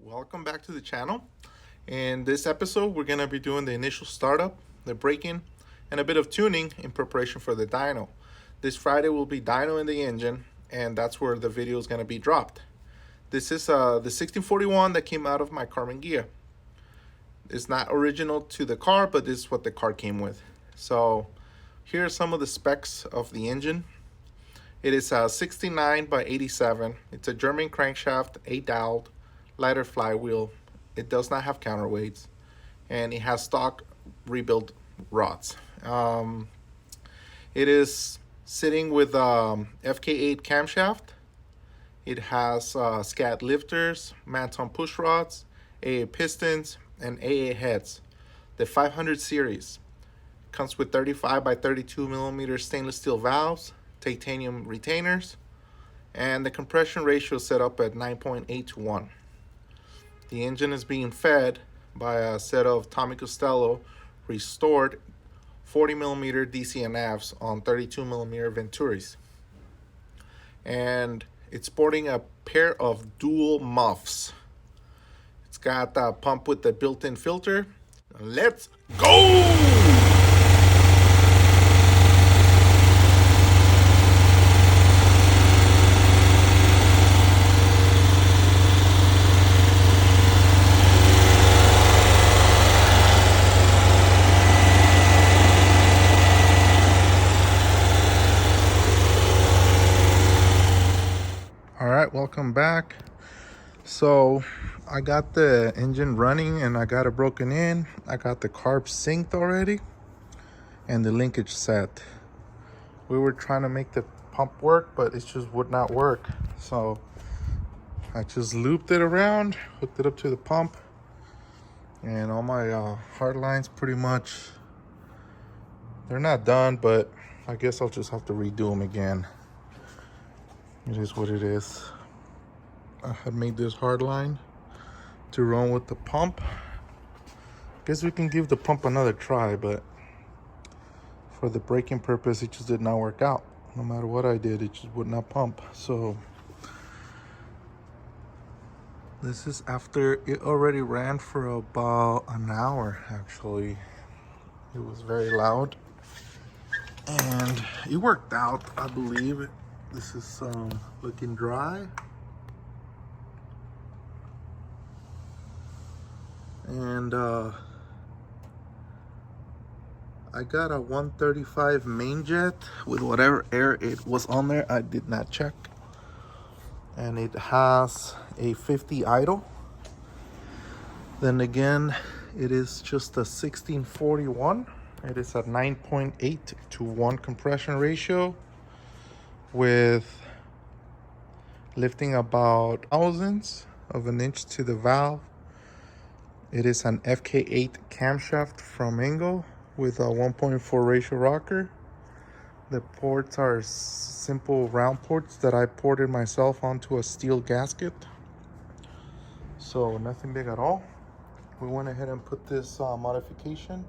Welcome back to the channel. In this episode, we're going to be doing the initial startup, the braking, and a bit of tuning in preparation for the dyno. This Friday will be dyno in the engine, and that's where the video is going to be dropped. This is the 1641 that came out of my Carbon Ghia. It's not original to the car, but this is what the car came with. So here are some of the specs of the engine. It is a 69 by 87. It's a German crankshaft, 8-doweled, lighter flywheel. It does not have counterweights, and it has stock rebuilt rods. It is sitting with FK8 camshaft. It has scat lifters, Manton push rods, AA pistons, and AA heads. The 500 series comes with 35 by 32 millimeter stainless steel valves, titanium retainers, and the compression ratio is set up at 9.8 to 1. The engine is being fed by a set of Tommy Costello restored 40 millimeter DCNFs on 32 millimeter Venturis. And it's sporting a pair of dual muffs. It's got a pump with the built-in filter. Let's go! All right, welcome back. So I got the engine running and I got it broken in. I got the carb synced already and the linkage set. We were trying to make the pump work, but it just would not work. So I just looped it around, hooked it up to the pump, and all my hard lines pretty much, they're not done, but I guess I'll just have to redo them again. It is what it is. I had made this hard line to run with the pump. Guess we can give the pump another try, but for the braking purpose, it just did not work out. No matter what I did, it just would not pump. So this is after it already ran for about an hour, actually. It was very loud and it worked out, I believe. This is looking dry. And I got a 135 main jet with whatever air it was on there. I did not check. And it has a 50 idle. Then again, it is just a 1641. It is a 9.8 to 1 compression ratio, with lifting about thousandths of an inch to the valve. It is an FK8 camshaft from Engel with a 1.4 ratio rocker. The ports are simple round ports that I ported myself onto a steel gasket. So nothing big at all. We went ahead and put this modification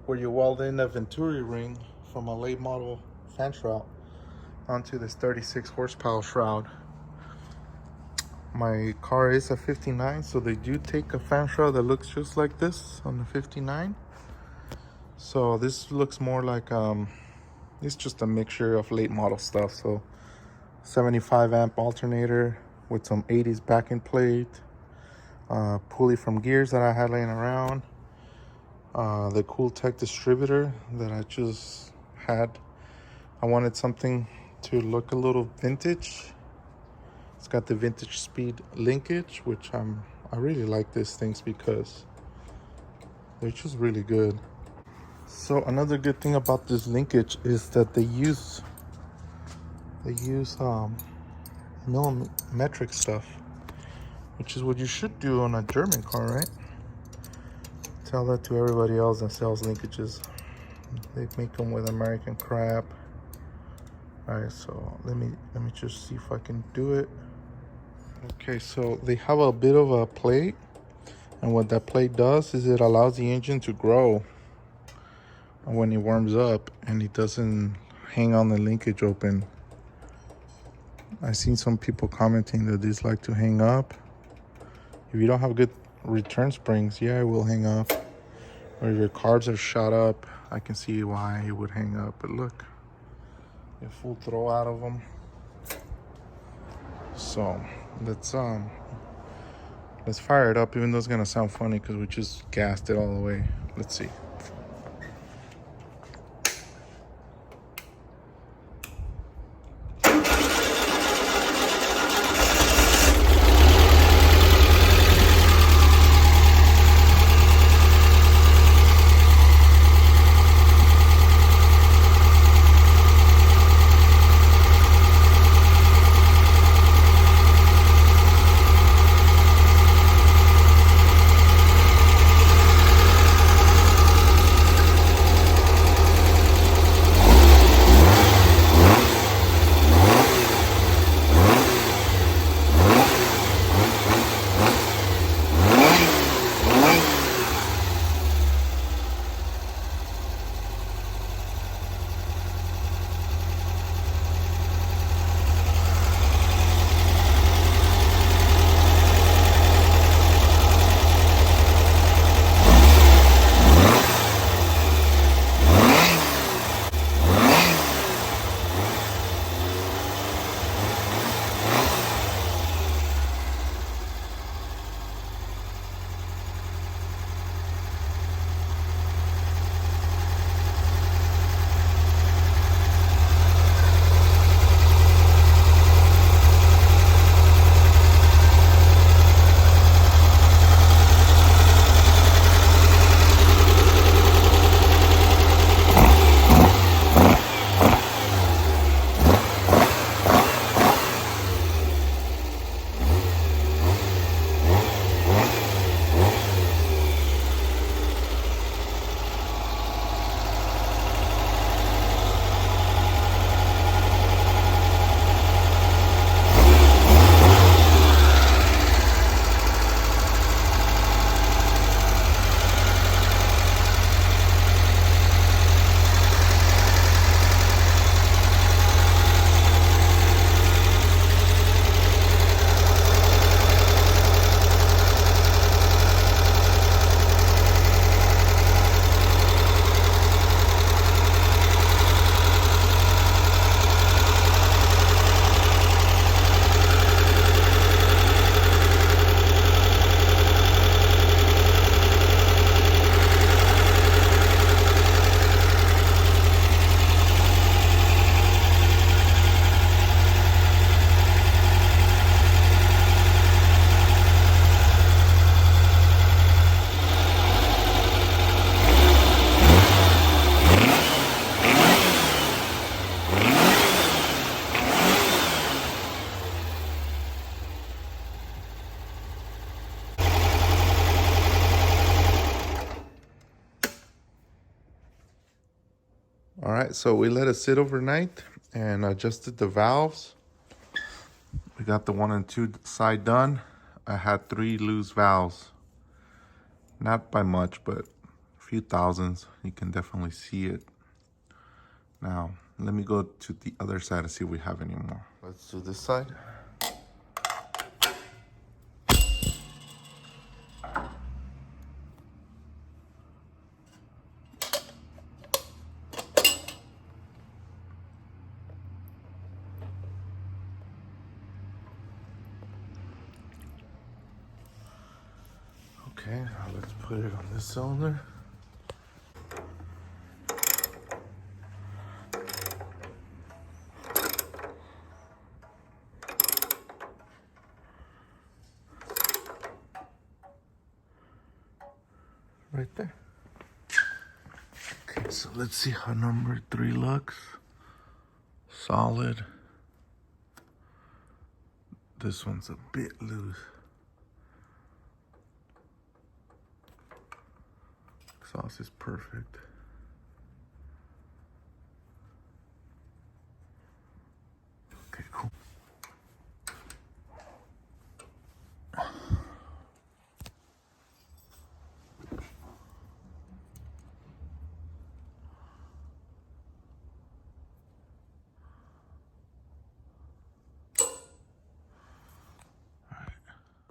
where you weld in a Venturi ring from a late model fan shroud onto this 36 horsepower shroud. My car is a 59, so they do take a fan shroud that looks just like this on the 59. So this looks more like it's just a mixture of late model stuff. So 75 amp alternator with some 80s backing plate, pulley from Gears that I had laying around, the Cool Tech distributor that I just had. I wanted something to look a little vintage. It's got the vintage speed linkage, which I really like these things because they're just really good. So another good thing about this linkage is that they use millimetric stuff, which is what you should do on a German car, right? Tell that to everybody else that sells linkages. They make them with American crap. All right, so let me just see if I can do it. Okay, so they have a bit of a plate, and what that plate does is it allows the engine to grow when it warms up, and it doesn't hang on the linkage open. I've seen some people commenting that these like to hang up. If you don't have good return springs, yeah, it will hang up. Or if your carbs are shot up, I can see why it would hang up. But look, a full throw out of them. So let's fire it up, even though it's gonna sound funny because we just gassed it all the way. Let's see. All right, so we let it sit overnight and adjusted the valves. We got the 1 and 2 side done. I had 3 loose valves. Not by much, but a few thousands. You can definitely see it. Now, let me go to the other side and see if we have any more. Let's do this side. Okay, now let's put it on this cylinder. Right there. Okay, so let's see how number 3 looks. Solid. This one's a bit loose. Exhaust is perfect. Okay, cool.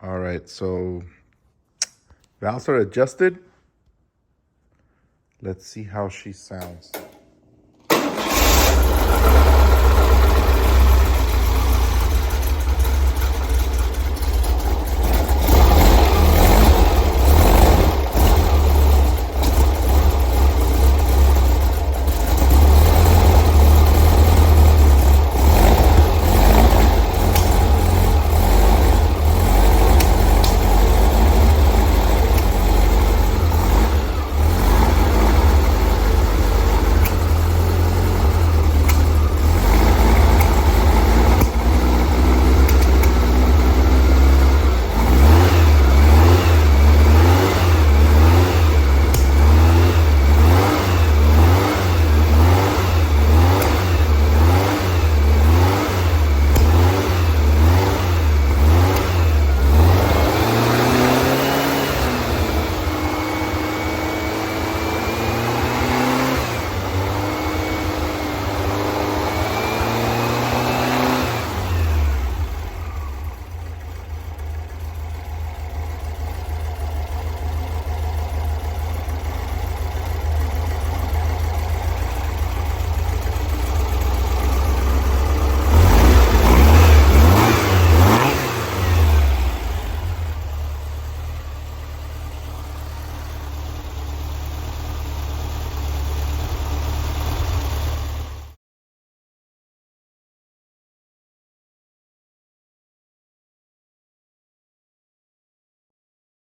All right, so valves are adjusted. Let's see how she sounds.